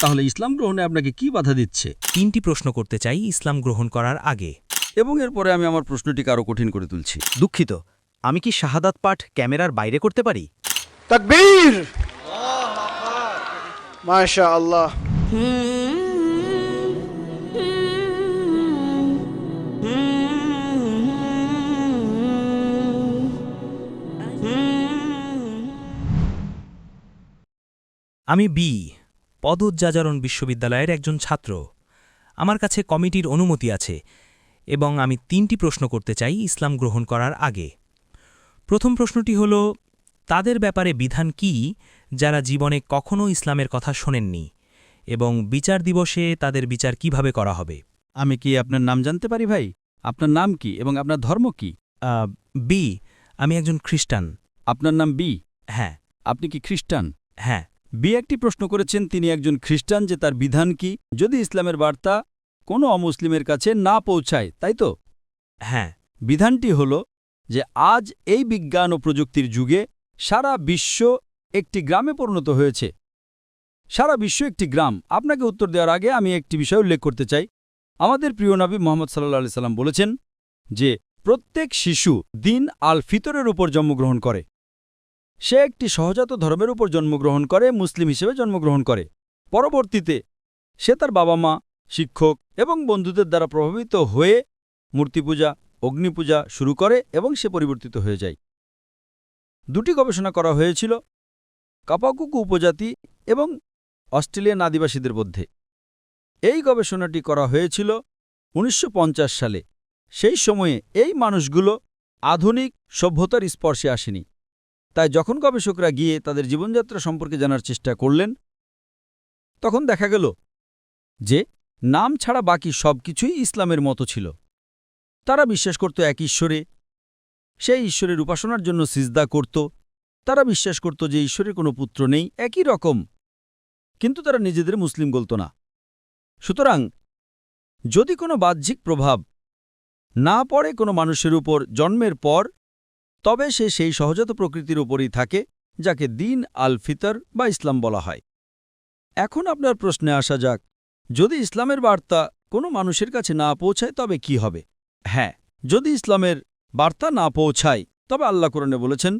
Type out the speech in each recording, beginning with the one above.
তাহলে ইসলাম গ্রহণে আপনাকে কি বাধা দিচ্ছে? 3টি প্রশ্ন করতে চাই ইসলাম গ্রহণ করার আগে। এবং এরপরে আমি আমার প্রশ্নটিকে আরও কঠিন করে তুলছি। দুঃখিত, আমি কি শাহাদাত পাঠ ক্যামেরার বাইরে করতে পারি? তাকবীর! মাশাআল্লাহ। আমি পদোজ্জাজরণ বিশ্ববিদ্যালয়ের একজন ছাত্র। আমার কাছে কমিটির অনুমতি আছে এবং আমি 3টি প্রশ্ন করতে চাই ইসলাম গ্রহণ করার আগে। প্রথম প্রশ্নটি হল, তাদের ব্যাপারে বিধান কি যারা জীবনে কখনও ইসলামের কথা শোনেননি, এবং বিচার দিবসে তাদের বিচার কিভাবে করা হবে? আমি কি আপনার নাম জানতে পারি ভাই? আপনার নাম কি এবং আপনার ধর্ম কি? বি আমি একজন খ্রিস্টান। আপনার নাম বি? হ্যাঁ। আপনি কি খ্রিস্টান? হ্যাঁ। বি একটি প্রশ্ন করেছেন, তিনি একজন খ্রিস্টান, যে তার বিধান কি যদি ইসলামের বার্তা কোনো অমুসলিমের কাছে না পৌঁছায়, তাই তো? হ্যাঁ। বিধানটি হল যে আজ এই বিজ্ঞান ও প্রযুক্তির যুগে সারা বিশ্ব একটি গ্রামে পরিণত হয়েছে। সারা বিশ্ব একটি গ্রাম। আপনাকে উত্তর দেওয়ার আগে আমি একটি বিষয় উল্লেখ করতে চাই। আমাদের প্রিয় নবী মুহাম্মদ সাল্লাল্লাহু আলাইহি সাল্লাম বলেছেন যে প্রত্যেক শিশু দিন আল ফিতরের উপর জন্মগ্রহণ করে। সে একটি সহজাত ধর্মের উপর জন্মগ্রহণ করে, মুসলিম হিসেবে জন্মগ্রহণ করে। পরবর্তীতে সে তার বাবা মা, শিক্ষক এবং বন্ধুদের দ্বারা প্রভাবিত হয়ে মূর্তিপূজা, অগ্নিপূজা শুরু করে এবং সে পরিবর্তিত হয়ে যায়। 2টি গবেষণা করা হয়েছিল কাপাকুকু উপজাতি এবং অস্ট্রেলিয়ান আদিবাসীদের মধ্যে। এই গবেষণাটি করা হয়েছিল 1950 সালে। সেই সময়ে এই মানুষগুলো আধুনিক সভ্যতার স্পর্শে আসেনি। তাই যখন গবেষকরা গিয়ে তাদের জীবনযাত্রা সম্পর্কে জানার চেষ্টা করলেন, তখন দেখা গেল যে নাম ছাড়া বাকি সব কিছুই ইসলামের মতো ছিল। তারা বিশ্বাস করত এক ঈশ্বরে, সেই ঈশ্বরের উপাসনার জন্য সিজদা করত। তারা বিশ্বাস করত যে ঈশ্বরের কোনো পুত্র নেই, একই রকম, কিন্তু তারা নিজেদের মুসলিম বলত না। সুতরাং যদি কোনো বাহ্যিক প্রভাব না পড়ে কোনো মানুষের উপর জন্মের পর, তবে সে সেই সহজাত প্রকৃতির উপরই থাকে, যাকে দিন আল ফিতর বা ইসলাম বলা হয়। এখন আপনার প্রশ্নে আসা যাক, যদি ইসলামের বার্তা কোনো মানুষের কাছে না পৌঁছায় তবে কি হবে? হ্যাঁ, যদি ইসলামের বার্তা না পৌঁছায় তবে আল্লাহ কোরআনে বলেছেন,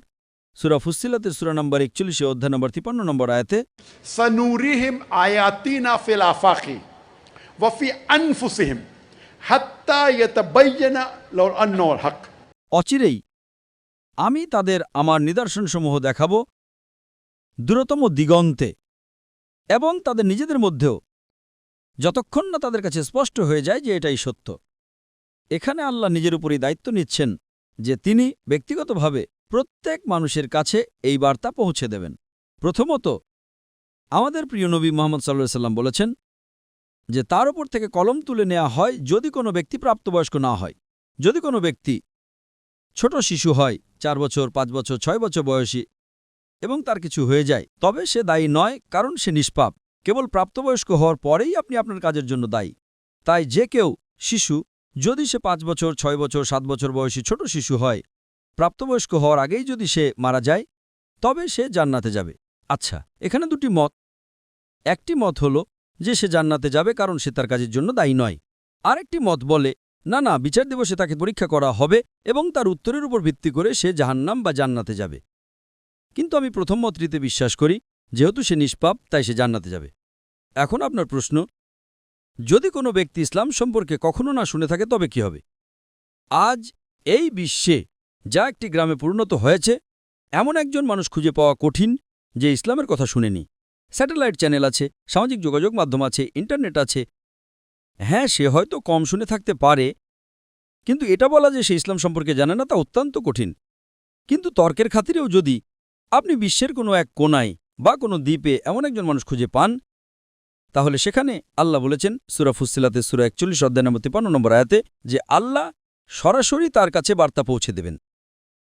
সূরা ফুসসিলাতের সূরা নম্বর 41 অধ্যায় নম্বর 53 নম্বর আয়াতে, সানুরিহিম আয়াতিনা ফিল আফাকি ওয়া ফি আনফুসিহিম হাত্তা ইয়াতাবায়্যানা লাহুল আন্নাহুল হক। অচিরেই আমি তাদের আমার নিদর্শনসমূহ দেখাব দূরতম দিগন্তে এবং তাদের নিজেদের মধ্যেও, যতক্ষণ না তাদের কাছে স্পষ্ট হয়ে যায় যে এটাই সত্য। এখানে আল্লাহ নিজের উপরই দায়িত্ব নিচ্ছেন যে তিনি ব্যক্তিগতভাবে প্রত্যেক মানুষের কাছে এই বার্তা পৌঁছে দেবেন। প্রথমত, আমাদের প্রিয় নবী মুহাম্মদ সাল্লাল্লাহু আলাইহি সাল্লাম বলেছেন যে তার উপর থেকে কলম তুলে নেওয়া হয় যদি কোনো ব্যক্তি প্রাপ্তবয়স্ক না হয়। যদি কোনো ব্যক্তি ছোট শিশু হয়, 4 বছর, 5 বছর, 6 বছর বয়সী, এবং তার কিছু হয়ে যায়, তবে সে দায়ী নয়, কারণ সে নিষ্পাপ। কেবল প্রাপ্তবয়স্ক হওয়ার পরেই আপনি আপনার কাজের জন্য দায়ী। তাই যে কেউ শিশু, যদি সে 5 বছর, 6 বছর, 7 বছর বয়সী ছোট শিশু হয়, প্রাপ্তবয়স্ক হওয়ার আগেই যদি সে মারা যায়, তবে সে জান্নাতে যাবে। আচ্ছা, এখানে 2টি মত। একটি মত হল যে সে জান্নাতে যাবে কারণ সে তার কাজের জন্য দায়ী নয়। আরেকটি মত বলে না, বিচার দিবসে তাকে পরীক্ষা করা হবে এবং তার উত্তরের উপর ভিত্তি করে সে জাহান্নাম বা জান্নাতে যাবে। কিন্তু আমি প্রথম মতটিতে বিশ্বাস করি, যেহেতু সে নিষ্পাপ তাই সে জান্নাতে যাবে। এখন আপনার প্রশ্ন, যদি কোনো ব্যক্তি ইসলাম সম্পর্কে কখনো না শুনে থাকে তবে কি হবে? আজ এই বিশ্বে যা একটি গ্রামে পরিণত হয়েছে, এমন একজন মানুষ খুঁজে পাওয়া কঠিন যে ইসলামের কথা শুনেনি। স্যাটেলাইট চ্যানেল আছে, সামাজিক যোগাযোগ মাধ্যম আছে, ইন্টারনেট আছে। হ্যাঁ, সে হয়তো কম শুনে থাকতে পারে, কিন্তু এটা বলা যে সে ইসলাম সম্পর্কে জানে না তা অত্যন্ত কঠিন। কিন্তু তর্কের খাতিরেও যদি আপনি বিশ্বের কোনো এক কোনায় বা কোনো দ্বীপে এমন একজন মানুষ খুঁজে পান, তাহলে সেখানে আল্লাহ বলেছেন সূরা ফুসসিলাতের সূরা 41 অধ্যায় নম্বর 53 নম্বর আয়াতে যে আল্লাহ সরাসরি তার কাছে বার্তা পৌঁছে দেবেন।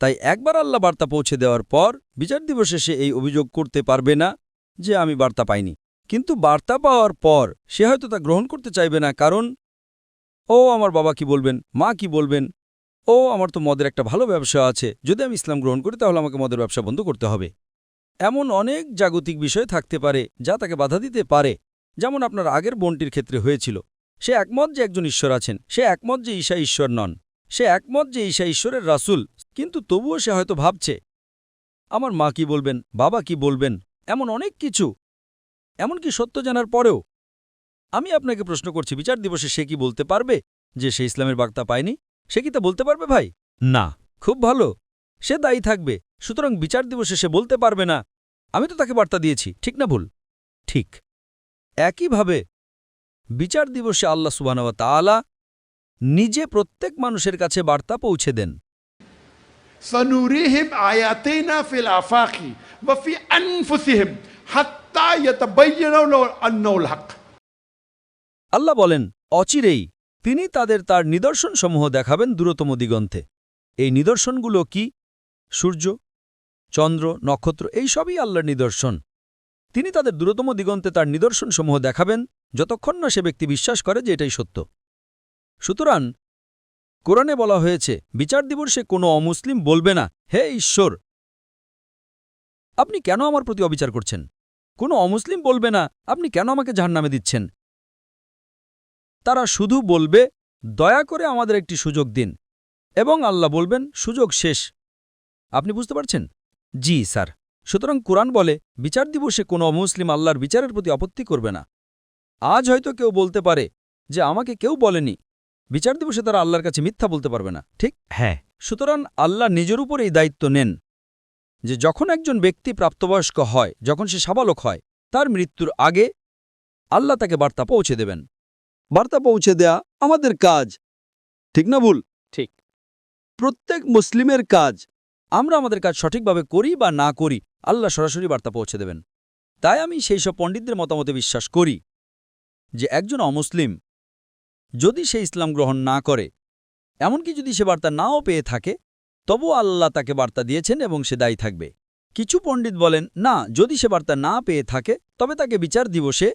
তাই একবার আল্লাহ বার্তা পৌঁছে দেওয়ার পর বিচার দিবসে সে এই অভিযোগ করতে পারবে না যে আমি বার্তা পাইনি। কিন্তু বার্তা পাওয়ার পর সে হয়তো তা গ্রহণ করতে চাইবে না, কারণ আমার বাবা কি বলবেন, মা কি বলবেন, আমার তো মদের একটা ভালো ব্যবসা আছে, যদি আমি ইসলাম গ্রহণ করি তাহলে আমাকে মদের ব্যবসা বন্ধ করতে হবে। এমন অনেক জাগতিক বিষয় থাকতে পারে যা তাকে বাধা দিতে পারে। যেমন আপনার আগের বোনটির ক্ষেত্রে হয়েছিল। সে একমত যে একজন ঈশ্বর আছেন, সে একমত যে ঈসা ঈশ্বর নন, সে একমত যে ঈসা ঈশ্বরের রাসূল, কিন্তু তবুও সে হয়তো ভাবছে আমার মা কি বলবেন, বাবা কি বলবেন, এমন অনেক কিছু, এমনকি সত্য জানার পরেও। আমি আপনাকে প্রশ্ন করছি, বিচার দিবসে সে কি বলতে পারবে যে সে ইসলামের বার্তা পায়নি? সে কি তা বলতে পারবে ভাই? না। খুব ভালো, সে দায়ী থাকবে। সুতরাং বিচার দিবসে সে বলতে পারবে না আমি তো তাকে বার্তা দিয়েছি, ঠিক না ভুল? ঠিক। একইভাবে বিচার দিবসে আল্লাহ সুবহানাহু ওয়া তাআলা নিজে প্রত্যেক মানুষের কাছে বার্তা পৌঁছে দেন। سنريهم آياتنا في الآفاق وفي أنفسهم حتى يتبين لهم أنه الحق. আল্লাহ বলেন, অচিরেই তিনি তার নিদর্শনসমূহ দেখাবেন দূরতম দিগন্তে। এই নিদর্শনগুলো কি? সূর্য, চন্দ্র, নক্ষত্র, এই সবই আল্লাহর নিদর্শন। তিনি তাদের দূরতম দিগন্তে তার নিদর্শনসমূহ দেখাবেন যতক্ষণ না সে ব্যক্তি বিশ্বাস করে যে এটাই সত্য। সুতরাং কোরআনে বলা হয়েছে বিচার দিবসে কোনো অমুসলিম বলবে না, হে ঈশ্বর, আপনি কেন আমার প্রতি অবিচার করছেন? কোনো অমুসলিম বলবে না, আপনি কেন আমাকে জাহান্নামে দিচ্ছেন? তারা শুধু বলবে, দয়া করে আমাদের একটি সুযোগ দিন, এবং আল্লাহ বলবেন, সুযোগ শেষ। আপনি বুঝতে পারছেন? জি স্যার। সুতরাং কোরআন বলে বিচার দিবসে কোনো অমুসলিম আল্লাহর বিচারের প্রতি আপত্তি করবে না। আজ হয়তো কেউ বলতে পারে যে আমাকে কেউ বলেনি, বিচার দিবসে তারা আল্লাহর কাছে মিথ্যা বলতে পারবে না, ঠিক? হ্যাঁ। সুতরাং আল্লাহ নিজের উপর এই দায়িত্ব নেন যে যখন একজন ব্যক্তি প্রাপ্তবয়স্ক হয়, যখন সে সাবালক হয়, তার মৃত্যুর আগে আল্লাহ তাকে বার্তা পৌঁছে দেবেন। বার্তা পৌঁছে দেয়া আমাদের কাজ, ঠিক না ভুল? ঠিক। প্রত্যেক মুসলিমের কাজ। আমরা আমাদের কাজ সঠিকভাবে করি বা না করি, আল্লাহ সরাসরি বার্তা পৌঁছে দেবেন। তাই আমি সেই সব পণ্ডিতদের মতামতে বিশ্বাস করি যে একজন অমুসলিম যদি সে ইসলাম গ্রহণ না করে, এমনকি যদি সে বার্তা নাও পেয়ে থাকে, তবু আল্লাহ তাকে বার্তা দিয়েছেন এবং সে দায়ী থাকবে। কিছু পণ্ডিত বলেন, না, যদি সে বার্তা না পেয়ে থাকে তবে তাকে বিচার দিবসে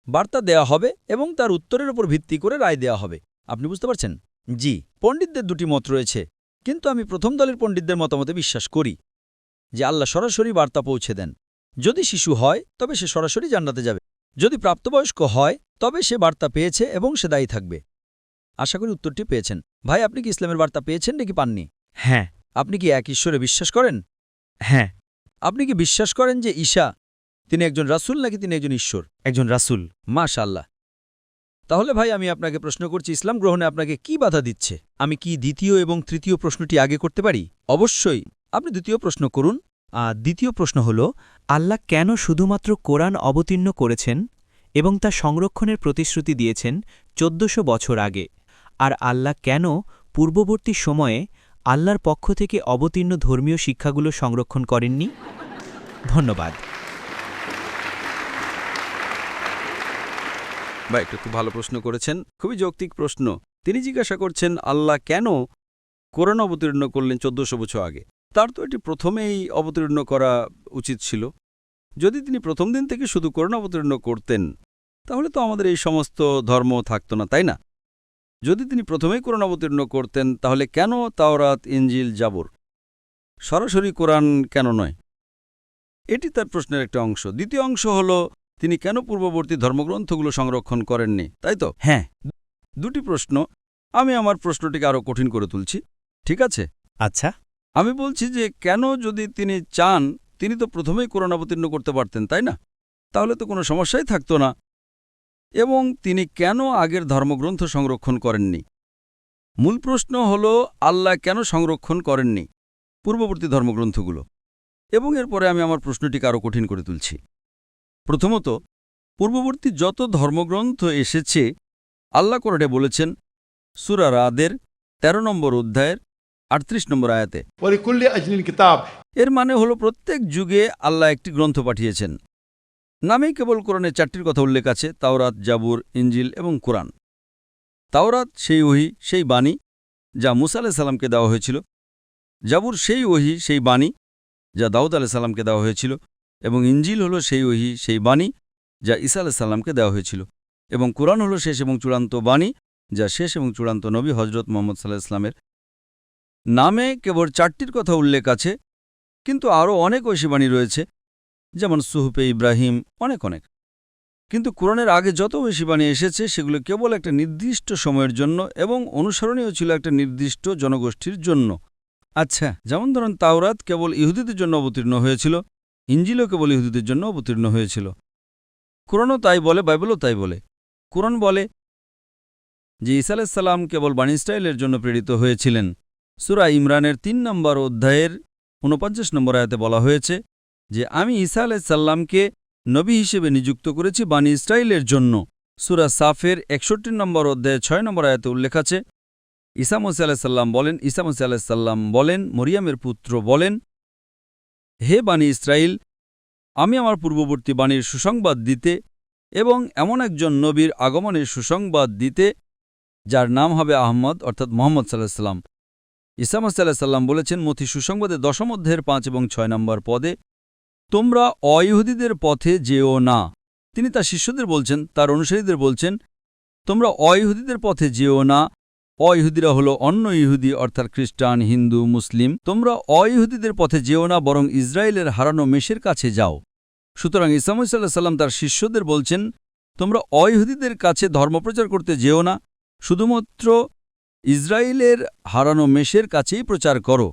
বার্তা দেয়া হবে এবং তার উত্তরের উপর ভিত্তি করে রায় দেয়া হবে। আপনি বুঝতে পারছেন? জি, পণ্ডিতদের দুটি মত রয়েছে, কিন্তু আমি প্রথম দলের পণ্ডিতদের মতামতে বিশ্বাস করি যে আল্লাহ সরাসরি বার্তা পৌঁছে দেন। যদি শিশু হয় তবে সে সরাসরি জান্নাতে যাবে, যদি প্রাপ্তবয়স্ক হয় তবে সে বার্তা পেয়েছে এবং সে দায়ী থাকবে। আশা করি উত্তরটি পেয়েছেন। ভাই, আপনি কি ইসলামের বার্তা পেয়েছেন নাকি পাননি? হ্যাঁ। আপনি কি এক ঈশ্বরে বিশ্বাস করেন? হ্যাঁ। আপনি কি বিশ্বাস করেন যে ঈসা তিনি একজন রাসূল নাকি তিনি একজন ঈশ্বর? একজন রাসূল। মাশাআল্লাহ। তাহলে ভাই, আমি আপনাকে প্রশ্ন করছি, ইসলাম গ্রহণে আপনাকে কি বাধা দিচ্ছে? আমি কি দ্বিতীয় এবং তৃতীয় প্রশ্নটি আগে করতে পারি? অবশ্যই। আপনি দ্বিতীয় প্রশ্ন করুন। দ্বিতীয় প্রশ্ন হল, আল্লাহ কেন শুধুমাত্র কোরআন অবতীর্ণ করেছেন এবং তা সংরক্ষণের প্রতিশ্রুতি দিয়েছেন 1400 বছর আগে, আর আল্লাহ কেন পূর্ববর্তী সময়ে আল্লাহর পক্ষ থেকে অবতীর্ণ ধর্মীয় শিক্ষাগুলো সংরক্ষণ করেননি? ধন্যবাদ। ভাই, একটা খুব ভালো প্রশ্ন করেছেন, খুবই যৌক্তিক প্রশ্ন। তিনি জিজ্ঞাসা করছেন আল্লাহ কেন কোরআন অবতীর্ণ করলেন 1400 বছর আগে। তার তো এটি প্রথমেই অবতীর্ণ করা উচিত ছিল। যদি তিনি প্রথম দিন থেকে শুধু কোরআন অবতীর্ণ করতেন তাহলে তো আমাদের এই সমস্ত ধর্ম থাকত না, তাই না? যদি তিনি প্রথমেই কোরআন অবতীর্ণ করতেন তাহলে কেন তাওরাত, ইনজিল, জাবুর? সরাসরি কোরআন কেন নয়? এটি তার প্রশ্নের একটা অংশ। দ্বিতীয় অংশ হল তিনি কেন পূর্ববর্তী ধর্মগ্রন্থগুলো সংরক্ষণ করেননি, তাই তো? হ্যাঁ। দুটি প্রশ্ন। আমি আমার প্রশ্নটিকে আরও কঠিন করে তুলছি, ঠিক আছে? আচ্ছা। আমি বলছি যে কেন, যদি তিনি চান তিনি তো প্রথমেই কোরআন অবতীর্ণ করতে পারতেন, তাই না? তাহলে তো কোনো সমস্যাই থাকতো না। এবং তিনি কেন আগের ধর্মগ্রন্থ সংরক্ষণ করেননি? মূল প্রশ্ন হল আল্লাহ কেন সংরক্ষণ করেননি পূর্ববর্তী ধর্মগ্রন্থগুলো? এবং এরপরে আমি আমার প্রশ্নটিকে আরও কঠিন করে তুলছি। প্রথমত, পূর্ববর্তী যত ধর্মগ্রন্থ এসেছে আল্লাহ কোরআনে বলেছেন সূরা রাদের 13 নম্বর অধ্যায়ের 38 নম্বর আয়াতে, ولكل أجل كتاب। এর মানে হলো প্রত্যেক যুগে আল্লাহ একটি গ্রন্থ পাঠিয়েছেন। নামেই কেবল কোরআনে 4টির কথা উল্লেখ আছে, তাওরাত, জাবুর, ইনজিল এবং কোরআন। তাওরাত সেই ওহী, সেই বাণী যা মুসা আলাইহিস সালামকে দেওয়া হয়েছিল। জাবুর সেই ওহী, সেই বাণী যা দাউদ আলাইহিস সালামকে দেওয়া হয়েছিল। এবং ইনজিল হলো সেই ওহী, সেই বাণী যা ঈসা আলাইহিস সালামকে দেওয়া হয়েছিল। এবং কোরআন হলো শেষ এবং চূড়ান্ত বাণী যা শেষ এবং চূড়ান্ত নবী হজরত মুহাম্মদ সাল্লাল্লাহু আলাইহি ওয়াসাল্লামের। নামে কেবল 4টির কথা উল্লেখ আছে, কিন্তু আরও অনেক ঐশী বাণী রয়েছে, যেমন সুহুফে ইব্রাহিম, অনেক। কিন্তু কোরআনের আগে যত বেশি বাণী এসেছে সেগুলো কেবল একটা নির্দিষ্ট সময়ের জন্য এবং অনুসরণীয় ছিল একটা নির্দিষ্ট জনগোষ্ঠীর জন্য। আচ্ছা, যেমন ধরুন তাওরাত কেবল ইহুদিদের জন্য অবতীর্ণ হয়েছিল, ইঞ্জিলও কেবল ইহুদিদের জন্য অবতীর্ণ হয়েছিল। কোরআনও তাই বলে, বাইবেলও তাই বলে। কোরআন বলে যে ঈসা আলাইহিস সালাম কেবল বানী ইসরায়েলের জন্য প্রেরিত হয়েছিলেন। সূরা ইমরানের ৩ নম্বর অধ্যায়ের ৪৯ নম্বর আয়াতে বলা হয়েছে যে আমি ঈসা আলাইহিস সালামকে নবী হিসেবে নিযুক্ত করেছি বানী ইসরায়েলের জন্য। সূরা সাফের ৬১ নম্বর অধ্যায়ে ৬ নম্বর আয়াতে উল্লেখ আছে, ঈসা মসীহ আলাইহিস সালাম বলেন, মরিয়ামের পুত্র বলেন, হে বানী ইসরায়েল, আমি আমার পূর্ববর্তী বাণীর সুসংবাদ দিতে এবং এমন একজন নবীর আগমনের সুসংবাদ দিতে যার নাম হবে আহমদ, অর্থাৎ মোহাম্মদ সাল্লাল্লাহু আলাইহি সাল্লাম। ঈসা মসীহ আলাইহিস সালাম বলেছেন মথি সুসংবাদের ১০ অধ্যায়ের ৫ এবং ৬ নম্বর পদে, তোমরা অইহুদিদের পথে যেও না। তিনি তার শিষ্যদের বলছেন, তার অনুসারীদের বলছেন, তোমরা অইহুদিদের পথে যেও না। অইহুদিরা হল অন্য ইহুদি, অর্থাৎ খ্রিস্টান, হিন্দু, মুসলিম। তোমরা অইহুদিদের পথে যেও না, বরং ইসরায়েলের হারানো মেষের কাছে যাও। সুতরাং ঈসা মসীহ আলাইহিস সালাম তার শিষ্যদের বলছেন, তোমরা অইহুদিদের কাছে ধর্মপ্রচার করতে যেও না, শুধুমাত্র ইসরায়েলের হারানো মেষের কাছেই প্রচার করো।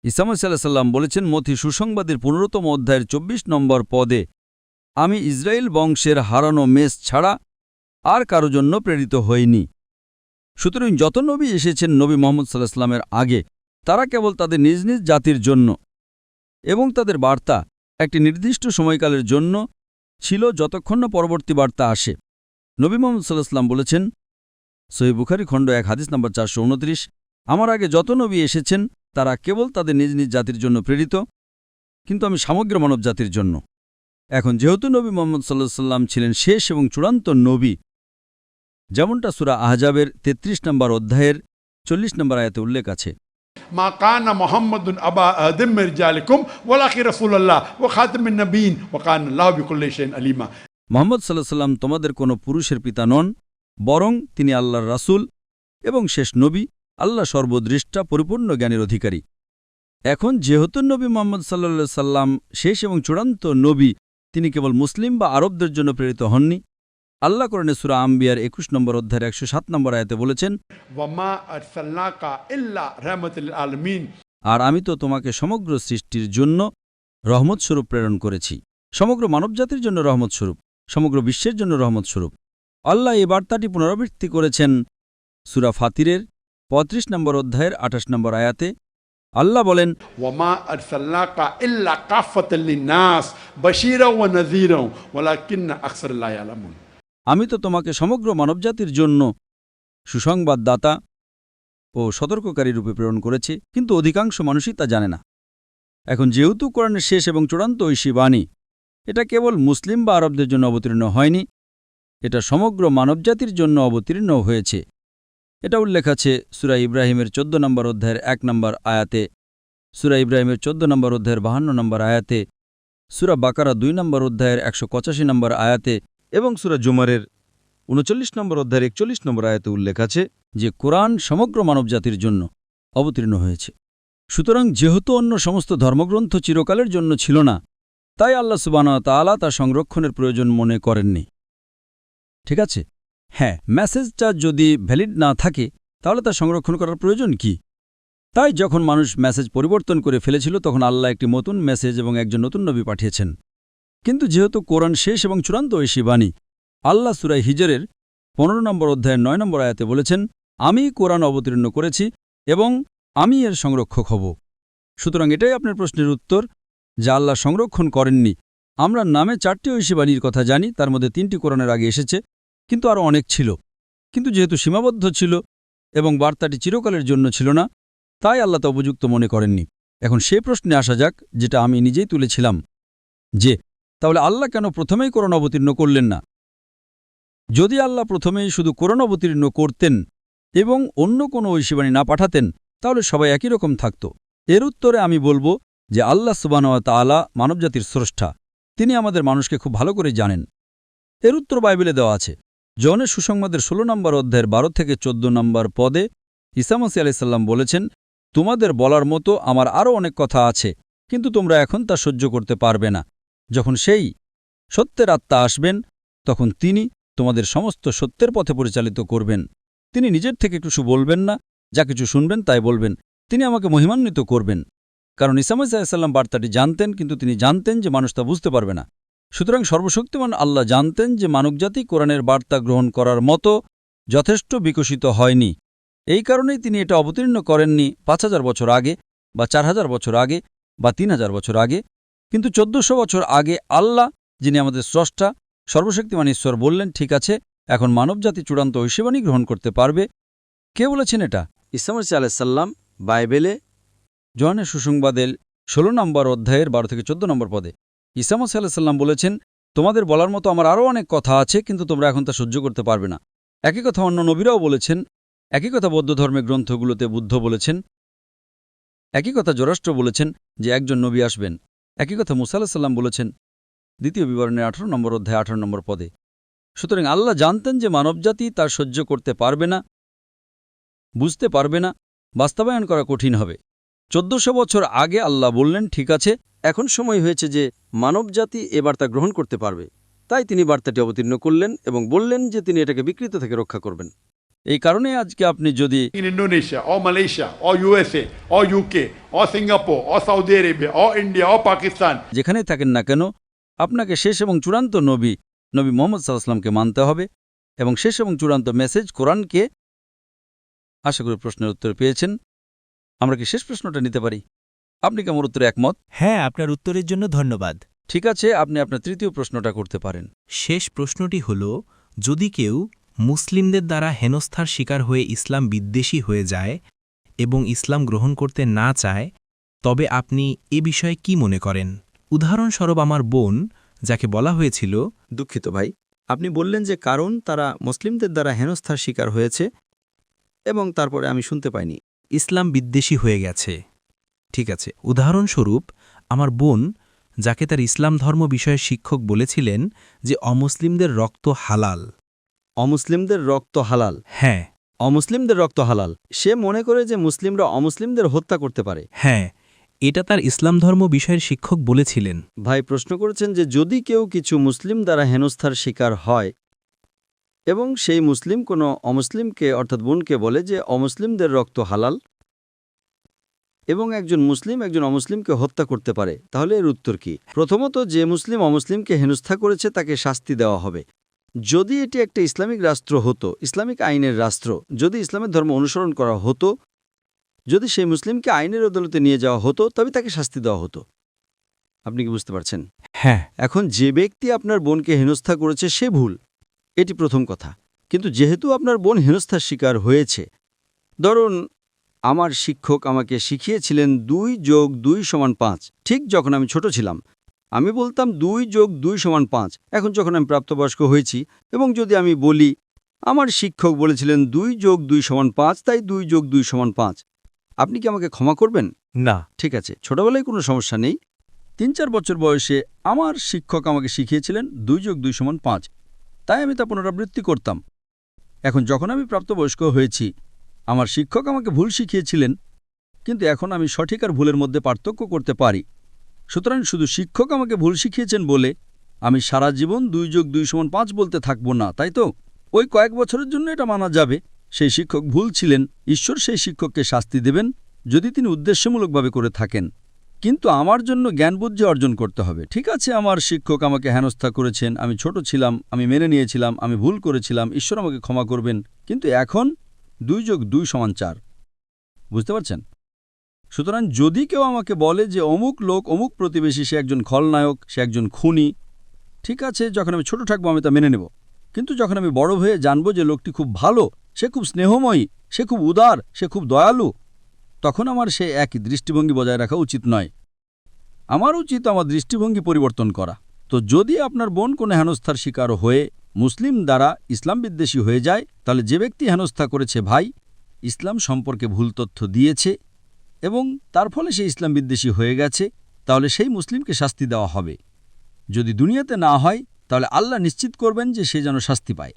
ঈসা মসীহ আলাইহিস সালাম বলেছেন মথি সুসংবাদের ১৫তম অধ্যায়ের ২৪ নম্বর পদে, আমি ইসরায়েল বংশের হারানো মেষ ছাড়া আর কারো জন্য প্রেরিত হইনি। সুতরাং যত নবী এসেছেন নবী মুহাম্মদ সাল্লাল্লাহু আলাইহি ওয়াসাল্লামের আগে, তারা কেবল তাদের নিজ নিজ জাতির জন্য এবং তাদের বার্তা একটি নির্দিষ্ট সময়কালের জন্য ছিল, যতক্ষণ না পরবর্তী বার্তা আসে। নবী মুহাম্মদ সাল্লাল্লাহু আলাইহি ওয়াসাল্লাম বলেছেন, সহিহ বুখারী খণ্ড ১ হাদিস নম্বর ৪২৯, আমার আগে যত নবী এসেছেন তারা কেবল তাদের নিজ নিজ জাতির জন্য প্রেরিত, কিন্তু আমি সমগ্র মানব জাতির জন্য। এখন যেহেতু নবী মুহাম্মদ সাল্লাল্লাহু আলাইহি ওয়াসাল্লাম ছিলেন শেষ এবং চূড়ান্ত নবী, যেমনটা সূরা আহজাবের ৩৩ নম্বর অধ্যায়ের ৪০ নম্বর আয়াতে উল্লেখ আছে, ما كان محمد أبا آدم من رجالكم ولكن رسول الله وخاتم النبيين وكان الله بكل شيء عليما। মুহাম্মদ সাল্লাল্লাহু আলাইহি ওয়াসাল্লাম তোমাদের কোনো পুরুষের পিতা নন, বরং তিনি আল্লাহর রাসূল এবং শেষ নবী, আল্লাহ সর্বদৃষ্টা, পরিপূর্ণ জ্ঞানের অধিকারী। এখন যেহেতু নবী মুহাম্মদ সাল্লাল্লাহু আলাইহি ওয়াসাল্লাম শেষ এবং চূড়ান্ত নবী, তিনি কেবল মুসলিম বা আরবদের জন্য প্রেরিত হননি। আল্লাহ কোরআনে সূরা আম্বিয়ার ২১ নম্বর অধ্যায়ের ১০৭ নম্বর আয়াতে বলেছেন, وما أرسلناك إلا رحمة للعالمين। আর আমি তো তোমাকে সমগ্র সৃষ্টির জন্য রহমতস্বরূপ প্রেরণ করেছি। সমগ্র মানবজাতির জন্য রহমতস্বরূপ, সমগ্র বিশ্বের জন্য রহমতস্বরূপ। আল্লাহ এই বার্তাটি পুনরাবৃত্তি করেছেন সূরা ফাতিরের ৩৫ নম্বর অধ্যায়ের ২৮ নম্বর আয়াতে। আল্লাহ বলেন, وما أرسلناك إلا كافة للناس بشيرا ونذيرا ولكن أكثر لا يعلمون। আমি তো তোমাকে সমগ্র মানবজাতির জন্য সুসংবাদদাতা ও সতর্ককারী রূপে প্রেরণ করেছি, কিন্তু অধিকাংশ মানুষই তা জানে না। এখন যেহেতু কোরআনের শেষ এবং চূড়ান্ত ঐশী বাণী, এটা কেবল মুসলিম বা আরবদের জন্য অবতীর্ণ হয়নি, এটা সমগ্র মানবজাতির জন্য অবতীর্ণ হয়েছে। এটা উল্লেখ আছে সূরা ইব্রাহিমের ১৪ নম্বর অধ্যায়ের ১ নম্বর আয়াতে, সূরা ইব্রাহিমের ১৪ নম্বর অধ্যায়ের ৫২ নম্বর আয়াতে, সূরা বাকারা ২ নম্বর অধ্যায়ের ১৮৫ নম্বর আয়াতে এবং সূরা জুমারের ৩৯ নম্বর অধ্যায়ের ৪১ নম্বর আয়াতে উল্লেখ আছে যে কোরআন সমগ্র মানবজাতির জন্য অবতীর্ণ হয়েছে। সুতরাং যেহেতু অন্য সমস্ত ধর্মগ্রন্থ চিরকালের জন্য ছিল না, তাই আল্লাহ সুবহানাহু ওয়া তাআলা তার সংরক্ষণের প্রয়োজন মনে করেননি। ঠিক আছে, হ্যাঁ, মেসেজটা যদি ভ্যালিড না থাকে তাহলে তা সংরক্ষণ করার প্রয়োজন কি? তাই যখন মানুষ মেসেজ পরিবর্তন করে ফেলেছিল, তখন আল্লাহ একটি নতুন মেসেজ এবং একজন নতুন নবী পাঠিয়েছেন। কিন্তু যেহেতু কোরআন শেষ এবং চূড়ান্ত ঐশী বাণী, আল্লাহ সূরা হিজরের ১৫ নম্বর অধ্যায়ের ৯ নম্বর আয়াতে বলেছেন, আমি কোরআন অবতীর্ণ করেছি এবং আমি এর সংরক্ষক হব। সুতরাং এটাই আপনার প্রশ্নের উত্তর, যা আল্লাহ সংরক্ষণ করেননি। আমরা নামে ৪টি ঐশী বাণীর কথা জানি, তার মধ্যে ৩টি কোরআনের আগে এসেছে, কিন্তু আরও অনেক ছিল। কিন্তু যেহেতু সীমাবদ্ধ ছিল এবং বার্তাটি চিরকালের জন্য ছিল না, তাই আল্লাহ তা উপযুক্ত মনে করেননি। এখন সেই প্রশ্নে আসা যাক, যেটা আমি নিজেই তুলেছিলাম, যে তাহলে আল্লাহ কেন প্রথমেই কোরআন অবতীর্ণ করলেন না? যদি আল্লাহ প্রথমেই শুধু কোরআন অবতীর্ণ করতেন এবং অন্য কোনো ঐশীবাণী না পাঠাতেন, তাহলে সবাই একই রকম থাকত। এর উত্তরে আমি বলবো যে আল্লাহ সুবহানাহু ওয়া তাআলা মানবজাতির স্রষ্টা, তিনি আমাদের মানুষকে খুব ভালো করে জানেন। এর উত্তর বাইবেলে দেওয়া আছে। জনের সুসংবাদের ১৬ নম্বর অধ্যায়ের ১২ থেকে ১৪ নম্বর পদে ঈসা মসীহ আলাইহিস সালাম বলেছেন, তোমাদের বলার মতো আমার আরও অনেক কথা আছে, কিন্তু তোমরা এখন তা সহ্য করতে পারবে না। যখন সেই সত্যের আত্মা আসবেন, তখন তিনি তোমাদের সমস্ত সত্যের পথে পরিচালিত করবেন। তিনি নিজের থেকে কিছু বলবেন না, যা কিছু শুনবেন তাই বলবেন। তিনি আমাকে মহিমান্বিত করবেন। কারণ ঈসা আলাইহিস সালাম বার্তাটি জানতেন, কিন্তু তিনি জানতেন যে মানুষ তা বুঝতে পারবে না। সুতরাং সর্বশক্তিমান আল্লাহ জানতেন যে মানবজাতি কোরআনের বার্তা গ্রহণ করার মতো যথেষ্ট বিকশিত হয়নি। এই কারণেই তিনি এটা অবতীর্ণ করেননি ৫,০০০ বছর আগে বা ৪,০০০ বছর আগে বা ৩,০০০ বছর আগে, কিন্তু ১৪০০ বছর আগে আল্লাহ, যিনি আমাদের স্রষ্টা সর্বশক্তিমান ঈশ্বর, বললেন, ঠিক আছে, এখন মানবজাতি চূড়ান্ত ঐশীবাণী গ্রহণ করতে পারবে। কে বলেছেন এটা? ঈসা আলাইহিস সালাম বাইবেলে যোহানের সুসংবাদের ১৬ নম্বর অধ্যায়ের ১২ থেকে ১৪ নম্বর পদে ঈসা আলাইহিস সালাম বলেছেন, তোমাদের বলার মতো আমার আরও অনেক কথা আছে, কিন্তু তোমরা এখন তা সহ্য করতে পারবে না। একই কথা অন্য নবীরাও বলেছেন। একই কথা বৌদ্ধ ধর্মের গ্রন্থগুলোতে বুদ্ধ বলেছেন। একই কথা জোরাষ্ট্র বলেছেন যে একজন নবী আসবেন। একই কথা মুসা আলাইহিস সালাম বলেছেন দ্বিতীয় বিবরণের ১৮ নম্বর অধ্যায় ১৮ নম্বর পদে। সুতরাং আল্লাহ জানতেন যে মানবজাতি তার সহ্য করতে পারবে না, বুঝতে পারবে না, বাস্তবায়ন করা কঠিন হবে। ১৪০০ বছর আগে আল্লাহ বললেন, ঠিক আছে, এখন সময় হয়েছে যে মানবজাতি এ বার্তা গ্রহণ করতে পারবে। তাই তিনি বার্তাটি অবতীর্ণ করলেন এবং বললেন যে তিনি এটাকে বিকৃত থেকে রক্ষা করবেন। এই কারণে আজকে আপনি যদি In Indonesia or Malaysia or USA or UK or Singapore or Saudi Arabia or India or Pakistan, যেখানেই থাকেন না কেন, আপনাকে শেষ এবং চূড়ান্ত নবী মুহাম্মদ সাল্লাল্লাহু আলাইহি ওয়াসাল্লামকে মানতে হবে এবং শেষ এবং চূড়ান্ত মেসেজ কোরআনকে। আশা করি প্রশ্নের উত্তর পেয়েছেন। আমরা কি শেষ প্রশ্নটা নিতে পারি? আপনি কি আমার উত্তরে একমত? হ্যাঁ, আপনার উত্তরের জন্য ধন্যবাদ। ঠিক আছে, আপনি আপনার তৃতীয় প্রশ্নটা করতে পারেন। শেষ প্রশ্নটি হল, যদি কেউ মুসলিমদের দ্বারা হেনস্থার শিকার হয়ে ইসলাম বিদ্বেষী হয়ে যায় এবং ইসলাম গ্রহণ করতে না চায়, তবে আপনি এ বিষয়ে কি মনে করেন? উদাহরণস্বরূপ আমার বোন, যাকে বলা হয়েছিল। দুঃখিত ভাই, আপনি বললেন যে কারণ তারা মুসলিমদের দ্বারা হেনস্থার শিকার হয়েছে এবং তারপরে আমি শুনতে পাইনি। ইসলাম বিদ্বেষী হয়ে গেছে। ঠিক আছে, উদাহরণস্বরূপ আমার বোন, যাকে তার ইসলাম ধর্ম বিষয়ে শিক্ষক বলেছিলেন যে অমুসলিমদের রক্ত হালাল। অমুসলিমদের রক্ত হালাল? হ্যাঁ। অমুসলিমদের রক্ত হালাল। সে মনে করে যে মুসলিমরা অমুসলিমদের হত্যা করতে পারে। হ্যাঁ, এটা তার ইসলাম ধর্ম বিষয়ের শিক্ষক বলেছিলেন। ভাই প্রশ্ন করেছেন যে যদি কেউ কিছু মুসলিম দ্বারা হেনস্থার শিকার হয় এবং সেই মুসলিম কোনো অমুসলিমকে অর্থাৎ বোনকে বলে যে অমুসলিমদের রক্ত হালাল এবং একজন মুসলিম একজন অমুসলিমকে হত্যা করতে পারে, তাহলে এর উত্তর কি? প্রথমত, যে মুসলিম অমুসলিমকে হেনস্থা করেছে তাকে শাস্তি দেওয়া হবে। যদি এটি একটা ইসলামিক রাষ্ট্র হতো, ইসলামিক আইনের রাষ্ট্র, যদি ইসলামের ধর্ম অনুসরণ করা হতো, যদি সেই মুসলিমকে আইনের আদালতে নিয়ে যাওয়া হতো, তবে তাকে শাস্তি দেওয়া হতো। আপনি কি বুঝতে পারছেন? হ্যাঁ। এখন যে ব্যক্তি আপনার বোনকে হেনস্থা করেছে সে ভুল, এটি প্রথম কথা। কিন্তু যেহেতু আপনার বোন হেনস্থার শিকার হয়েছে, ধরুন আমার শিক্ষক আমাকে শিখিয়েছিলেন ২ যোগ ২ সমান ৫। ঠিক যখন আমি ছোট ছিলাম আমি বলতাম ২ যোগ ২ সমান ৫। এখন যখন আমি প্রাপ্তবয়স্ক হয়েছি এবং যদি আমি বলি আমার শিক্ষক বলেছিলেন ২ যোগ ২ সমান ৫, তাই ২ যোগ ২ সমান ৫, আপনি কি আমাকে ক্ষমা করবেন? না। ঠিক আছে, ছোটবেলায় কোনো সমস্যা নেই। ৩-৪ বছর বয়সে আমার শিক্ষক আমাকে শিখিয়েছিলেন ২ যোগ ২ সমান ৫, তাই আমি তা পুনরাবৃত্তি করতাম। এখন যখন আমি প্রাপ্তবয়স্ক হয়েছি, আমার শিক্ষক আমাকে ভুল শিখিয়েছিলেন, কিন্তু এখন আমি সঠিক আর ভুলের মধ্যে পার্থক্য করতে পারি। সুতরাং শুধু শিক্ষক আমাকে ভুল শিখিয়েছেন বলে আমি সারা জীবন ২ যোগ ২ সমান ৫ বলতে থাকব না, তাই তো? ওই কয়েক বছরের জন্য এটা মানা যাবে। সেই শিক্ষক ভুল ছিলেন, ঈশ্বর সেই শিক্ষককে শাস্তি দেবেন যদি তিনি উদ্দেশ্যমূলকভাবে করে থাকেন। কিন্তু আমার জন্য জ্ঞানবুদ্ধি অর্জন করতে হবে। ঠিক আছে, আমার শিক্ষক আমাকে হেনস্থা করেছেন, আমি ছোট ছিলাম, আমি মেনে নিয়েছিলাম, আমি ভুল করেছিলাম, ঈশ্বর আমাকে ক্ষমা করবেন। কিন্তু এখন ২ যোগ ২ সমান ৪, বুঝতে পারছেন? সুতরাং যদি কেউ আমাকে বলে যে অমুক লোক, অমুক প্রতিবেশী, সে একজন খলনায়ক, সে একজন খুনি, ঠিক আছে, যখন আমি ছোট থাকবো আমি তা মেনে নেব। কিন্তু যখন আমি বড় হয়ে জানব যে লোকটি খুব ভালো, সে খুব স্নেহময়ী, সে খুব উদার, সে খুব দয়ালু, তখন আমার সে একই দৃষ্টিভঙ্গি বজায় রাখা উচিত নয়। আমার উচিত আমার দৃষ্টিভঙ্গি পরিবর্তন করা। তো যদি আপনার বোন কোনো হেনস্থার শিকার হয়ে মুসলিম দ্বারা ইসলাম বিদ্বেষী হয়ে যায়, তাহলে যে ব্যক্তি হেনস্থা করেছে ভাই ইসলাম সম্পর্কে ভুল তথ্য দিয়েছে এবং তার ফলে সে ইসলাম বিদ্বেষী হয়ে গেছে, তাহলে সেই মুসলিমকে শাস্তি দেওয়া হবে। যদি দুনিয়াতে না হয় তাহলে আল্লাহ নিশ্চিত করবেন যে সে যেন শাস্তি পায়।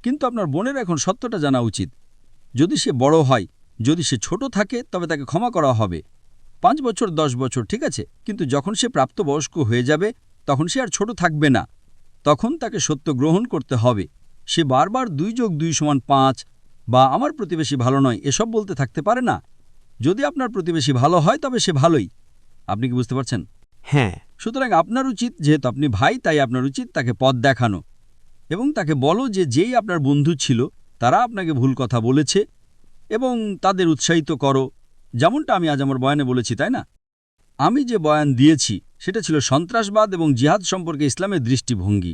কিন্তু আপনার বোনের এখন সত্যটা জানা উচিত। যদি সে বড় হয়, যদি সে ছোট থাকে, তবে তাকে ক্ষমা করা হবে। ৫ বছর ১০ বছর ঠিক আছে, কিন্তু যখন সে প্রাপ্তবয়স্ক হয়ে যাবে তখন সে আর ছোট থাকবে না। তখন তাকে সত্য গ্রহণ করতে হবে। সে বারবার 2+2=5 বা আমার প্রতিবেশী ভালো নয় এসব বলতে থাকতে পারে না। যদি আপনার প্রতিবেশী ভালো হয় তবে সে ভালোই। আপনি কি বুঝতে পারছেন? হ্যাঁ। সুতরাং আপনার উচিত, যেহেতু আপনি ভাই তাই আপনার উচিত তাকে পথ দেখানো এবং তাকে বলো যে যেই আপনার বন্ধু ছিল তারা আপনাকে ভুল কথা বলেছে এবং তাদের উৎসাহিত করো, যেমনটা আমি আজ আমার বয়ানে বলেছি, তাই না? আমি যে বয়ান দিয়েছি সেটা ছিল সন্ত্রাসবাদ এবং জিহাদ সম্পর্কে ইসলামের দৃষ্টিভঙ্গি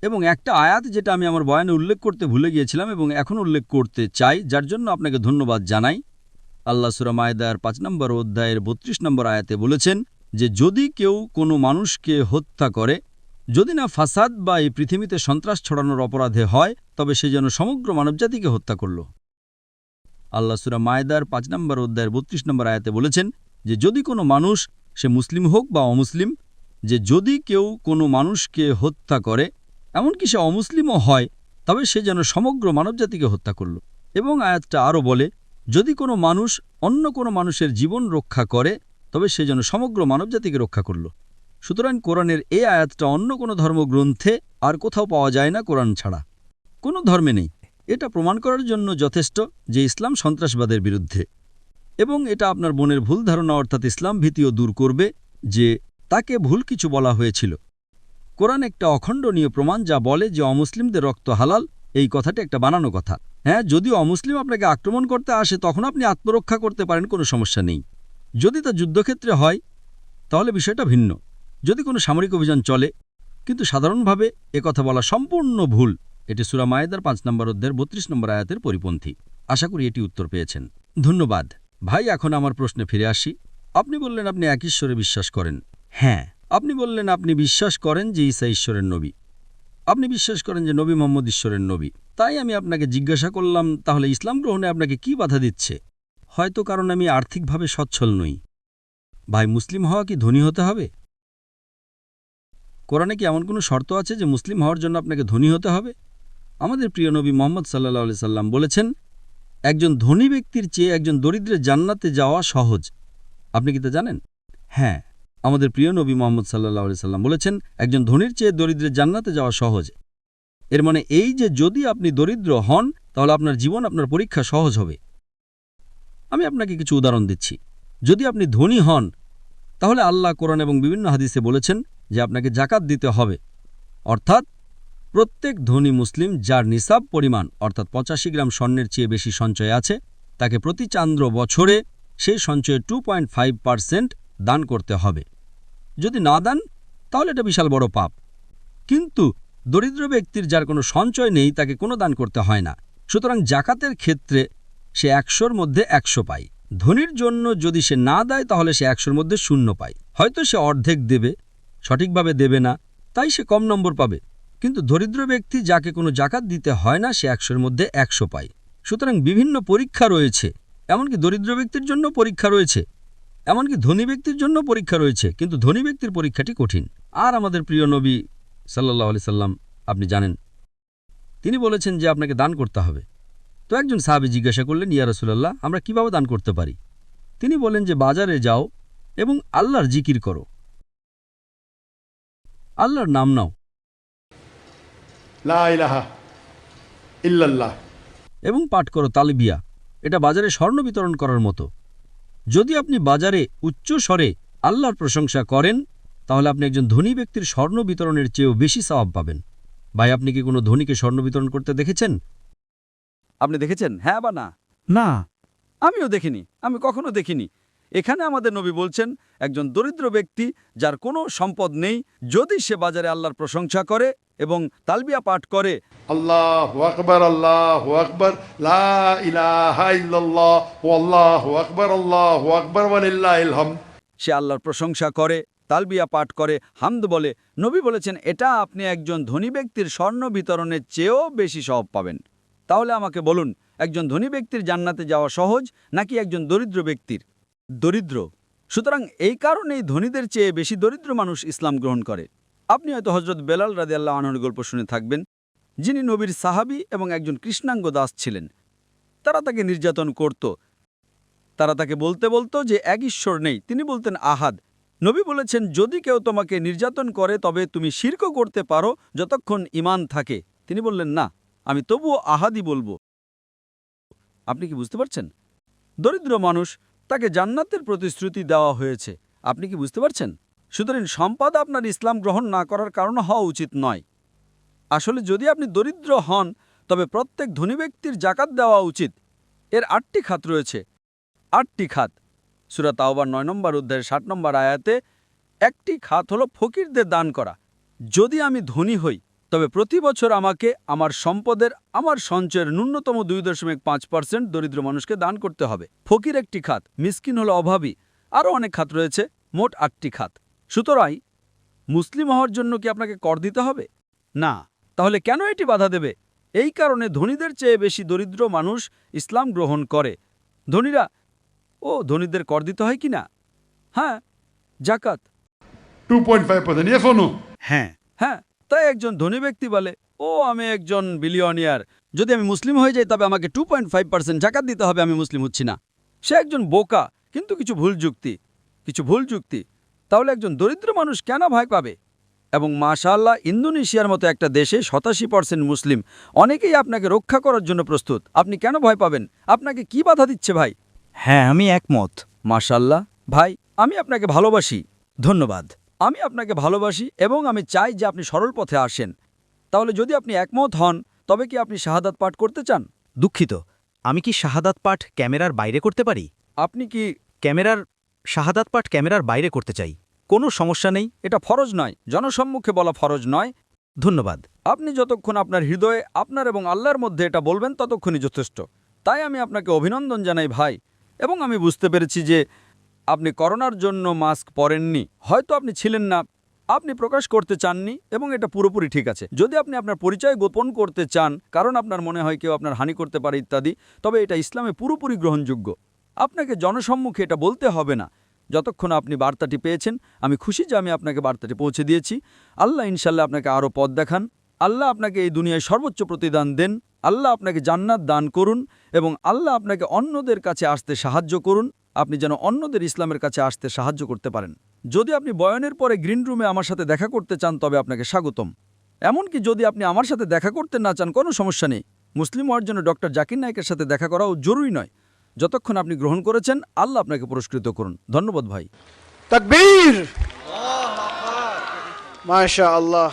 এবং একটা আয়াত যেটা আমি আমার বয়ানে উল্লেখ করতে ভুলে গিয়েছিলাম এবং এখন উল্লেখ করতে চাই, যার জন্য আপনাকে ধন্যবাদ জানাই। আল্লাহ সূরা মায়েদার 5 নম্বর অধ্যায়ের 32 নম্বর আয়াতে বলেছেন যে যদি কেউ কোনো মানুষকে হত্যা করে, যদি না ফাসাদ বা এই পৃথিবীতে সন্ত্রাস ছড়ানোর অপরাধে হয়, তবে সে যেন সমগ্র মানবজাতিকে হত্যা করল। আল্লাহ সূরা মায়েদার 5 নম্বর অধ্যায়ের 32 নম্বর আয়াতে বলেছেন যে যদি কোনো মানুষ, সে মুসলিম হোক বা অমুসলিম, যে যদি কেউ কোনো মানুষকে হত্যা করে, এমনকি সে অমুসলিমও হয়, তবে সে যেন সমগ্র মানবজাতিকে হত্যা করল। এবং আয়াতটা আরও বলে যদি কোনো মানুষ অন্য কোনো মানুষের জীবন রক্ষা করে, তবে সে যেন সমগ্র মানবজাতিকে রক্ষা করল। সুতরাং কোরআনের এই আয়াতটা অন্য কোনো ধর্মগ্রন্থে আর কোথাও পাওয়া যায় না, কোরআন ছাড়া কোনো ধর্মে নেই। এটা প্রমাণ করার জন্য যথেষ্ট যে ইসলাম সন্ত্রাসবাদের বিরুদ্ধে, এবং এটা আপনার বোনের ভুল ধারণা অর্থাৎ ইসলাম ভীতিও দূর করবে যে তাকে ভুল কিছু বলা হয়েছিল। কোরআন একটা অখণ্ডনীয় প্রমাণ যা বলে যে অমুসলিমদের রক্ত হালাল। এই কথাটা একটা বানানো কথা। হ্যাঁ, যদি অমুসলিম আপনাকে আক্রমণ করতে আসে তখন আপনি আত্মরক্ষা করতে পারেন, কোনো সমস্যা নেই। যদি তা যুদ্ধক্ষেত্রে হয় তাহলে বিষয়টা ভিন্ন, যদি কোনো সামরিক অভিযান চলে। কিন্তু সাধারণভাবে একথা বলা সম্পূর্ণ ভুল। এটি সূরা মায়েদার 5 নম্বর অধ্যায়ের 32 নম্বর আয়াতের পরিপন্থী। আশা করি এটি উত্তর পেয়েছেন। ধন্যবাদ ভাই। এখন আমার প্রশ্নে ফিরে আসি। আপনি বললেন আপনি এক ঈশ্বরে বিশ্বাস করেন। হ্যাঁ, আপনি বললেন আপনি বিশ্বাস করেন যে ঈসা ঈশ্বরের নবী। আপনি বিশ্বাস করেন যে নবী মুহাম্মদ ঈশ্বরের নবী। তাই আমি আপনাকে জিজ্ঞাসা করলাম, তাহলে ইসলাম গ্রহণে আপনাকে কি বাধা দিচ্ছে? হয়তো কারণ আমি আর্থিকভাবে সচ্ছল নই। ভাই, মুসলিম হওয়া কি ধনী হতে হবে? কোরআনে কি এমন কোনো শর্ত আছে যে মুসলিম হওয়ার জন্য আপনাকে ধনী হতে হবে? আমাদের প্রিয় নবী মুহাম্মদ সাল্লাল্লাহু আলাইহি সাল্লাম বলেছেন একজন ধনী ব্যক্তির চেয়ে একজন দরিদ্রের জান্নাতে যাওয়া সহজ। আপনি কি তা জানেন? হ্যাঁ, আমাদের প্রিয় নবী মুহাম্মদ সাল্লাল্লাহু আলাইহি সাল্লাম বলেছেন একজন ধনীর চেয়ে দরিদ্রের জান্নাতে যাওয়া সহজ। এর মানে এই যে যদি আপনি দরিদ্র হন তাহলে আপনার জীবন, আপনার পরীক্ষা সহজ হবে। আমি আপনাকে কিছু উদাহরণ দিচ্ছি। যদি আপনি ধনী হন তাহলে আল্লাহ কোরআন এবং বিভিন্ন হাদিসে বলেছেন যে আপনাকে জাকাত দিতে হবে, অর্থাৎ প্রত্যেক ধনী মুসলিম যার নিসাব পরিমাণ অর্থাৎ 85 গ্রাম স্বর্ণের চেয়ে বেশি সঞ্চয় আছে, তাকে প্রতি চান্দ্র বছরে সেই সঞ্চয়ের 2.5% দান করতে হবে। যদি না দেন তাহলে এটা বিশাল বড় পাপ। কিন্তু দরিদ্র ব্যক্তির যার কোনো সঞ্চয় নেই তাকে কোনো দান করতে হয় না। সুতরাং জাকাতের ক্ষেত্রে সে 100-র মধ্যে 100 পায়। ধনীর জন্য যদি সে না দেয় তাহলে সে 100-র মধ্যে 0 পায়। হয়তো সে অর্ধেক দেবে, সঠিকভাবে দেবে না, তাই সে কম নম্বর পাবে। কিন্তু দরিদ্র ব্যক্তি যাকে কোনো জাকাত দিতে হয় না সে 100-র মধ্যে 100 পায়। সুতরাং বিভিন্ন পরীক্ষা রয়েছে, এমনকি দরিদ্র ব্যক্তির জন্য পরীক্ষা রয়েছে, এমনকি ধনী ব্যক্তির জন্য পরীক্ষা রয়েছে, কিন্তু ধনী ব্যক্তির পরীক্ষাটি কঠিন। আর আমাদের প্রিয় নবী সাল্লাল্লাহু আলাইহি সাল্লাম, আপনি জানেন, তিনি বলেছেন যে আপনাকে দান করতে হবে। তো একজন সাহাবী জিজ্ঞাসা করলেন, ইয়া রাসূলুল্লাহ, আমরা কিভাবে দান করতে পারি? তিনি বলেন যে বাজারে যাও এবং আল্লাহর জিকির করো, আল্লাহর নাম নাও, লা ইলাহা ইল্লাল্লাহ, এবং পাঠ করো তালবিয়া। এটা বাজারে স্বর্ণ বিতরণ করার মতো। যদি আপনি বাজারে উচ্চ স্বরে আল্লাহর প্রশংসা করেন তাহলে আপনি একজন ধনী ব্যক্তির স্বর্ণ বিতরণের চেয়েও বেশি সওয়াব পাবেন। ভাই, আপনি কি কোনো ধনীকে স্বর্ণ বিতরণ করতে দেখেছেন? আপনি দেখেছেন, হ্যাঁ বা না? না। আমিও দেখিনি, আমি কখনো দেখিনি। এখানে আমাদের নবী বলছেন একজন দরিদ্র ব্যক্তি যার কোনো সম্পদ নেই, যদি সে বাজারে আল্লাহর প্রশংসা করে এবং তালবিয়া পাঠ করে, আল্লাহু আকবার, আল্লাহু আকবার, লা ইলাহা ইল্লাল্লাহ, আল্লাহু আকবার ওয়ালিল্লাহিল হামদ, সে আল্লাহর প্রশংসা করে, তালবিয়া পাঠ করে, হামদ বলে, নবী বলেছেন এটা আপনি একজন ধনী ব্যক্তির স্বর্ণ বিতরণের চেয়েও বেশি সওয়াব পাবেন। তাহলে আমাকে বলুন, একজন ধনী ব্যক্তির জান্নাতে যাওয়া সহজ নাকি একজন দরিদ্র ব্যক্তির? দরিদ্র। সুতরাং এই কারণেই ধনীদের চেয়ে বেশি দরিদ্র মানুষ ইসলাম গ্রহণ করে। আপনি হয়তো হযরত বেলাল রাদিয়াল্লাহু আনহুর গল্প শুনে থাকবেন, যিনি নবীর সাহাবী এবং একজন কৃষ্ণাঙ্গ দাস ছিলেন। তারা তাকে নির্যাতন করত। তারা তাকে বলতে বলতো যে এক ঈশ্বর নেই, তিনি বলতেন আহাদ, নবী বলেছেন যদি কেউ তোমাকে নির্যাতন করে তবে তুমি শিরকও করতে পারো যতক্ষণ ঈমান থাকে। তিনি বললেন না, আমি তবুও আহাদি বলবো। আপনি কি বুঝতে পারছেন? দরিদ্র মানুষ, তাকে জান্নাতের প্রতিশ্রুতি দেওয়া হয়েছে। আপনি কি বুঝতে পারছেন? সুতরাং সম্পদ আপনার ইসলাম গ্রহণ না করার কারণ হওয়া উচিত নয়। আসলে যদি আপনি দরিদ্র হন তবে প্রত্যেক ধনী ব্যক্তির জাকাত দেওয়া উচিত। এর 8টি খাত রয়েছে। 8টি খাত। সূরা তাওবার 9 নম্বর অধ্যায়ের 60 নম্বর আয়াতে একটি খাত হলো ফকিরদের দান করা। যদি আমি ধনী হই তবে প্রতি বছর আমাকে আমার সম্পদের আমার সঞ্চয়ের ন্যূনতম 2.5% দরিদ্র মানুষকে দান করতে হবে। ফকির একটি খাত, মিসকিন হলো অভাবী, আরও অনেক খাত রয়েছে, মোট 8টি খাত। সুতরাং মুসলিম হওয়ার জন্য কি আপনাকে কর দিতে হবে? না। তাহলে কেন এটি বাধা দেবে? এই কারণে ধনীদের চেয়ে বেশি দরিদ্র মানুষ ইসলাম গ্রহণ করে। ধনীদের কর দিতে হয় কি না? হ্যাঁ, জাকাত। 2.5%, yes or no? হ্যাঁ, তাই একজন ধনী ব্যক্তি বলে, আমি একজন বিলিয়নিয়ার, যদি আমি মুসলিম হয়ে যাই তবে আমাকে 2.5% জাকাত দিতে হবে, আমি মুসলিম হচ্ছি না। সে একজন বোকা, কিন্তু কিছু ভুল যুক্তি। তাহলে একজন দরিদ্র মানুষ কেন ভয় পাবে? এবং মাশাআল্লাহ, ইন্দোনেশিয়ার মতো একটা দেশে 87% মুসলিম, অনেকেই আপনাকে রক্ষা করার জন্য প্রস্তুত। আপনি কেন ভয় পাবেন? আপনাকে কি বাধা দিচ্ছে ভাই? হ্যাঁ, আমি একমত। মাশাআল্লাহ ভাই, আমি আপনাকে ভালোবাসি। ধন্যবাদ। আমি আপনাকে ভালোবাসি এবং আমি চাই যে আপনি সরল পথে আসেন। তাহলে যদি আপনি একমত হন তবে কি আপনি শাহাদাত পাঠ করতে চান? দুঃখিত, আমি কি শাহাদাত পাঠ ক্যামেরার বাইরে করতে পারি? আপনি কি শাহাদাত পাঠ ক্যামেরার বাইরে করতে চাই। কোনো সমস্যা নেই। এটা ফরজ নয়, জনসম্মুখে বলা ফরজ নয়। ধন্যবাদ। আপনি যতক্ষণ আপনার হৃদয়ে আপনার এবং আল্লাহর মধ্যে এটা বলবেন ততক্ষণই যথেষ্ট। তাই আমি আপনাকে অভিনন্দন জানাই ভাই। এবং আমি বুঝতে পেরেছি যে আপনি করোনার জন্য মাস্ক পরেননি। হয়তো আপনি ছিলেন না, আপনি প্রকাশ করতে চাননি, এবং এটা পুরোপুরি ঠিক আছে। যদি আপনি আপনার পরিচয় গোপন করতে চান কারণ আপনার মনে হয় কেউ আপনার হানি করতে পারে ইত্যাদি, তবে এটা ইসলামে পুরোপুরি গ্রহণযোগ্য। আপনাকে জনসম্মুখে এটা বলতে হবে না। যতক্ষণ আপনি বার্তাটি পেয়েছেন, আমি খুশি যে আমি আপনাকে বার্তাটি পৌঁছে দিয়েছি। আল্লাহ ইনশাল্লাহ আপনাকে আরও পথ দেখান। আল্লাহ আপনাকে এই দুনিয়ায় সর্বোচ্চ প্রতিদান দেন। আল্লাহ আপনাকে জান্নাত দান করুন এবং আল্লাহ আপনাকে অন্যদের কাছে আসতে সাহায্য করুন। আপনি যেন অন্যদের ইসলামের কাছে আসতে সাহায্য করতে পারেন। যদি আপনি বয়ানের পরে গ্রিন রুমে আমার সাথে দেখা করতে চান তবে আপনাকে স্বাগতম। এমনকি যদি আপনি আমার সাথে দেখা করতে না চান, কোনো সমস্যা নেই। মুসলিম হওয়ার জন্য ডক্টর জাকির নায়েকের সাথে দেখা করাও জরুরি নয়। যতক্ষণ আপনি গ্রহণ করেছেন, আল্লাহ আপনাকে পুরস্কৃত করুন। ধন্যবাদ ভাই। তাকবীর, মাশাআল্লাহ।